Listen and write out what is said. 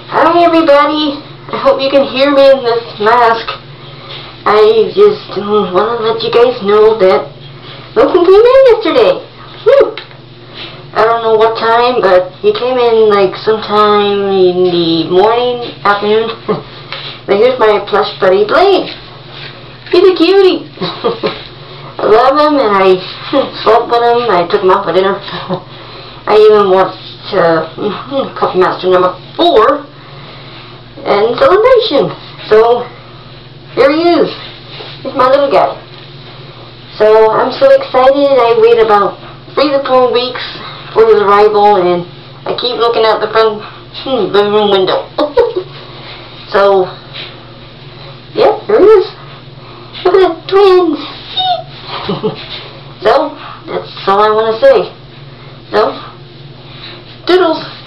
Hi everybody, I hope you can hear me in this mask. I just want to let you guys know that Wilson came in yesterday. I don't know what time, but he came in like sometime in the morning, afternoon. But here's my plush buddy Blade. He's a cutie. I love him and I slept with him. I took him out for dinner. I even watched Puppy Master number 4 and Celebration. So here he is. He's my little guy. So I'm so excited. I wait about 3 to 4 weeks for his arrival, and I keep looking out the front living room window. So yeah, here he is. Look at the twins. So that's all I want to say. So doodles.